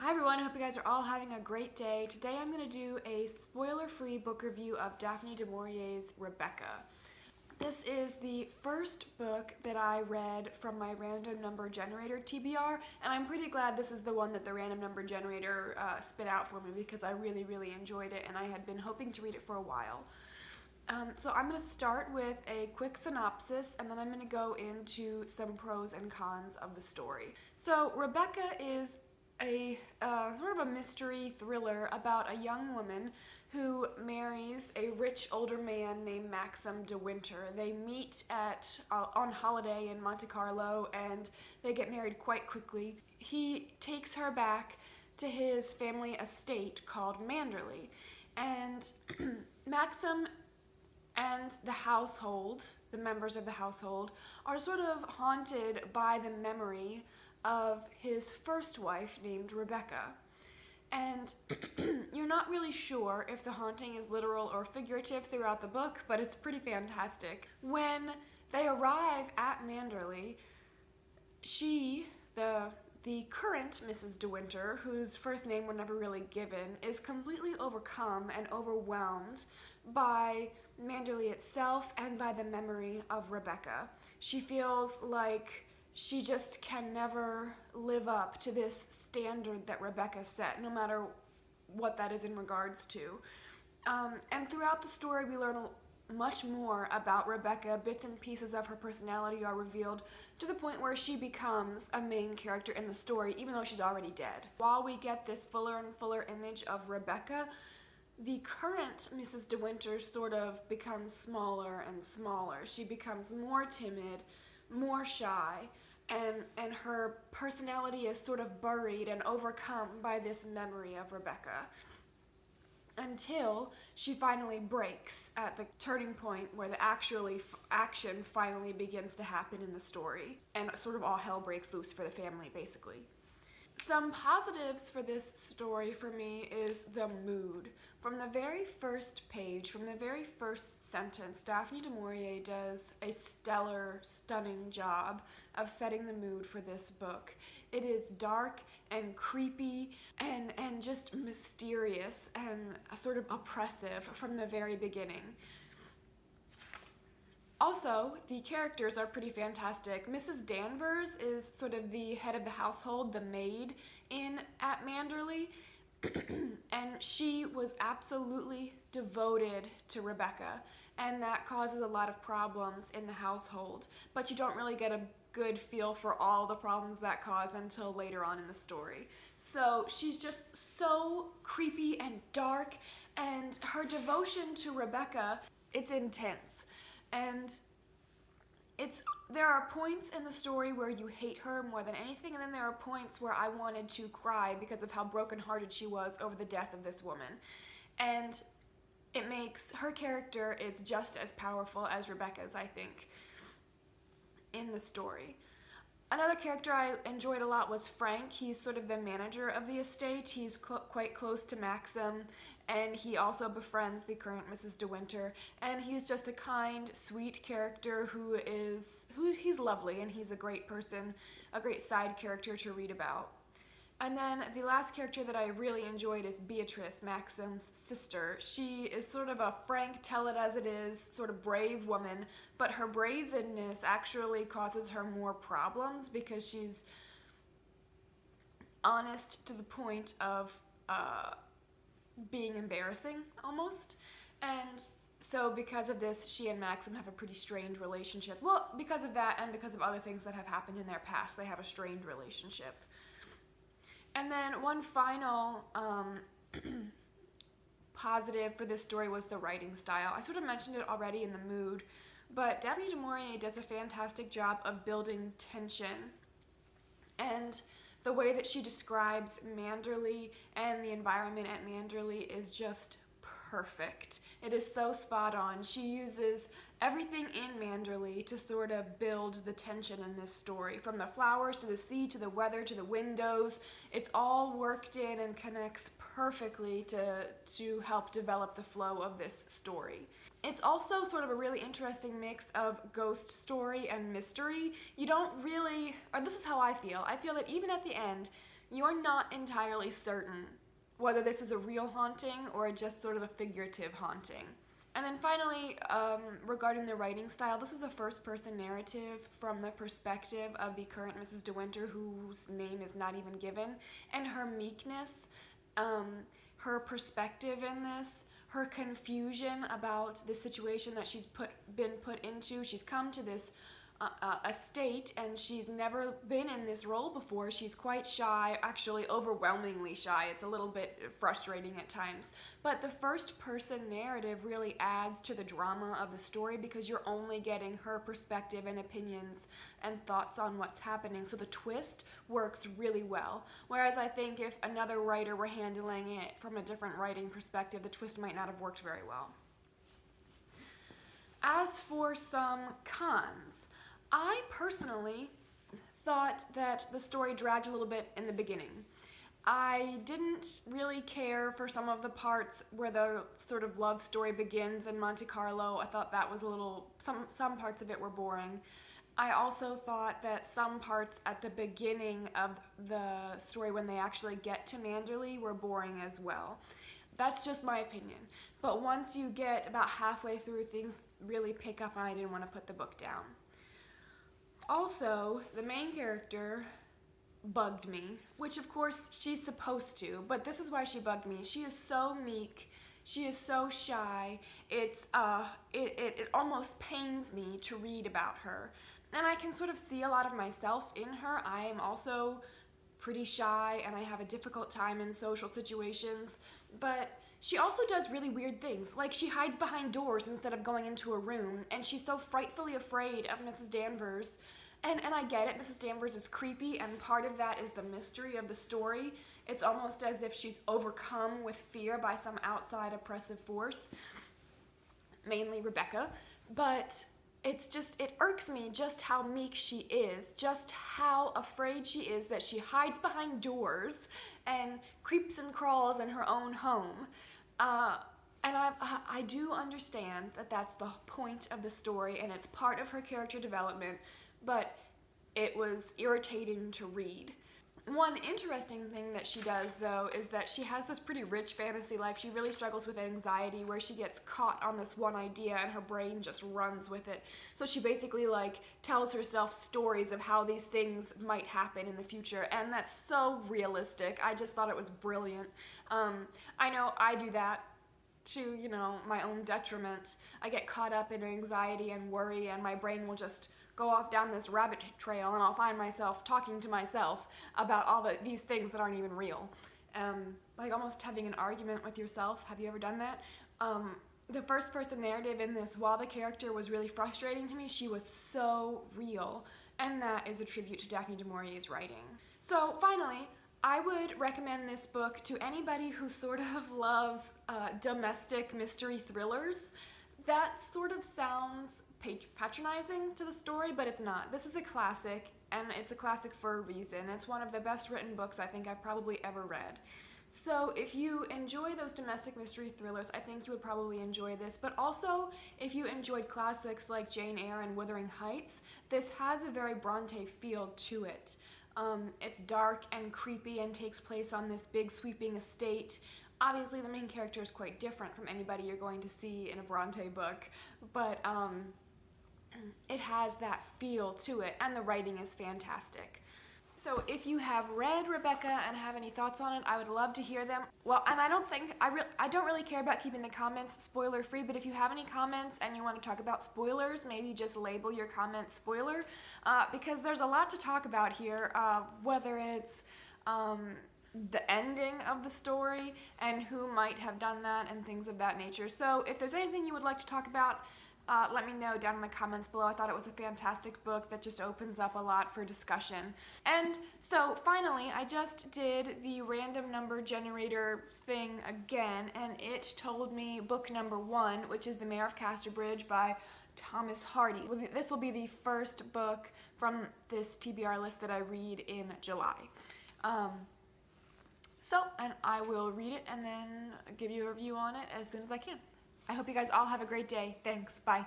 Hi everyone, I hope you guys are all having a great day. Today I'm going to do a spoiler-free book review of Daphne du Maurier's Rebecca. This is the first book that I read from my random number generator TBR, and I'm pretty glad this is the one that the random number generator spit out for me because I really enjoyed it and I had been hoping to read it for a while. So I'm going to start with a quick synopsis and then I'm going to go into some pros and cons of the story. So Rebecca is a sort of a mystery thriller about a young woman who marries a rich older man named Maxim de Winter. They meet on holiday in Monte Carlo and they get married quite quickly. He takes her back to his family estate called Manderley, and Maxim and the household, the members of the household, are sort of haunted by the memory of his first wife named Rebecca. And you're not really sure if the haunting is literal or figurative throughout the book, but it's pretty fantastic. When they arrive at Manderley, she, the current Mrs. de Winter, whose first name were never really given, is completely overcome and overwhelmed by Manderley itself and by the memory of Rebecca. She feels like she just can never live up to this standard that Rebecca set, no matter what that is in regards to. And throughout the story, we learn much more about Rebecca. Bits and pieces of her personality are revealed to the point where she becomes a main character in the story, even though she's already dead. While we get this fuller and fuller image of Rebecca, the current Mrs. de Winter sort of becomes smaller and smaller. She becomes more timid, more shy, and her personality is sort of buried and overcome by this memory of Rebecca, until she finally breaks at the turning point where the action finally begins to happen in the story, and sort of all hell breaks loose for the family, basically. Some positives for this story for me is the mood. From the very first page, from the very first sentence, Daphne du Maurier does a stellar, stunning job of setting the mood for this book. It is dark and creepy and just mysterious and sort of oppressive from the very beginning. Also, the characters are pretty fantastic. Mrs. Danvers is sort of the head of the household, the maid at Manderley, and she was absolutely devoted to Rebecca, and that causes a lot of problems in the household, but you don't really get a good feel for all the problems that cause until later on in the story. So she's just so creepy and dark, and her devotion to Rebecca, it's intense. And there are points in the story where you hate her more than anything, and then there are points where I wanted to cry because of how brokenhearted she was over the death of this woman. And it makes her character is just as powerful as Rebecca's, I think, in the story. Another character I enjoyed a lot was Frank. He's sort of the manager of the estate. He's quite close to Maxim, and he also befriends the current Mrs. de Winter. And he's just a kind, sweet character he's lovely, and he's a great person, a great side character to read about. And then the last character that I really enjoyed is Beatrice, Maxim's sister. She is sort of a frank, tell-it-as-it-is, sort of brave woman, but her brazenness actually causes her more problems because she's honest to the point of being embarrassing, almost. And so because of this, she and Maxim have a pretty strained relationship. Well, because of that and because of other things that have happened in their past, they have a strained relationship. And then one final positive for this story was the writing style. I sort of mentioned it already in the mood, but Daphne du Maurier does a fantastic job of building tension. And the way that she describes Manderley and the environment at Manderley is just perfect. It is so spot on. She uses everything in Manderley to sort of build the tension in this story. From the flowers to the sea to the weather to the windows, it's all worked in and connects perfectly to help develop the flow of this story. It's also sort of a really interesting mix of ghost story and mystery. You don't really, or this is how I feel that even at the end, you're not entirely certain whether this is a real haunting or just sort of a figurative haunting. And then finally, regarding the writing style, this was a first-person narrative from the perspective of the current Mrs. De Winter, whose name is not even given, and her meekness, her perspective in this, her confusion about the situation that she's been put into. She's come to this estate, and she's never been in this role before. She's quite shy, actually overwhelmingly shy. It's a little bit frustrating at times. But the first person narrative really adds to the drama of the story because you're only getting her perspective and opinions and thoughts on what's happening. So the twist works really well. Whereas I think if another writer were handling it from a different writing perspective, the twist might not have worked very well. As for some cons, I personally thought that the story dragged a little bit in the beginning. I didn't really care for some of the parts where the sort of love story begins in Monte Carlo. I thought that was a little, some parts of it were boring. I also thought that some parts at the beginning of the story when they actually get to Manderley were boring as well. That's just my opinion. But once you get about halfway through, things really pick up and I didn't want to put the book down. Also, the main character bugged me, which of course she's supposed to, but this is why she bugged me. She is so meek, she is so shy, it almost pains me to read about her. And I can sort of see a lot of myself in her. I am also pretty shy and I have a difficult time in social situations, but she also does really weird things, like she hides behind doors instead of going into a room, and she's so frightfully afraid of Mrs. Danvers. And I get it, Mrs. Danvers is creepy, and part of that is the mystery of the story. It's almost as if she's overcome with fear by some outside oppressive force, mainly Rebecca. But it irks me just how meek she is, just how afraid she is that she hides behind doors and creeps and crawls in her own home. And I do understand that that's the point of the story and it's part of her character development, but it was irritating to read. One interesting thing that she does, though, is that she has this pretty rich fantasy life. She really struggles with anxiety where she gets caught on this one idea and her brain just runs with it. So she basically tells herself stories of how these things might happen in the future, and that's so realistic. I just thought it was brilliant. I know I do that to, my own detriment. I get caught up in anxiety and worry, and my brain will just go off down this rabbit trail, and I'll find myself talking to myself about all these things that aren't even real. Like almost having an argument with yourself. Have you ever done that? The first person narrative in this, while the character was really frustrating to me, she was so real, and that is a tribute to Daphne du Maurier's writing. So finally, I would recommend this book to anybody who sort of loves domestic mystery thrillers. That sort of sounds patronizing to the story, but it's not. This is a classic, and it's a classic for a reason. It's one of the best written books I think I've probably ever read. So if you enjoy those domestic mystery thrillers, I think you would probably enjoy this. But also, if you enjoyed classics like Jane Eyre and Wuthering Heights, this has a very Bronte feel to it. It's dark and creepy and takes place on this big sweeping estate. Obviously, the main character is quite different from anybody you're going to see in a Bronte book, but it has that feel to it, and the writing is fantastic. So if you have read Rebecca and have any thoughts on it, I would love to hear them. Well, and I don't really care about keeping the comments spoiler free, but if you have any comments and you want to talk about spoilers, maybe just label your comment spoiler, because there's a lot to talk about here, whether it's the ending of the story and who might have done that and things of that nature. So if there's anything you would like to talk about, let me know down in my comments below. I thought it was a fantastic book that just opens up a lot for discussion. And so finally, I just did the random number generator thing again, and it told me book number 1, which is The Mayor of Casterbridge by Thomas Hardy. This will be the first book from this TBR list that I read in July. And I will read it and then give you a review on it as soon as I can. I hope you guys all have a great day. Thanks. Bye.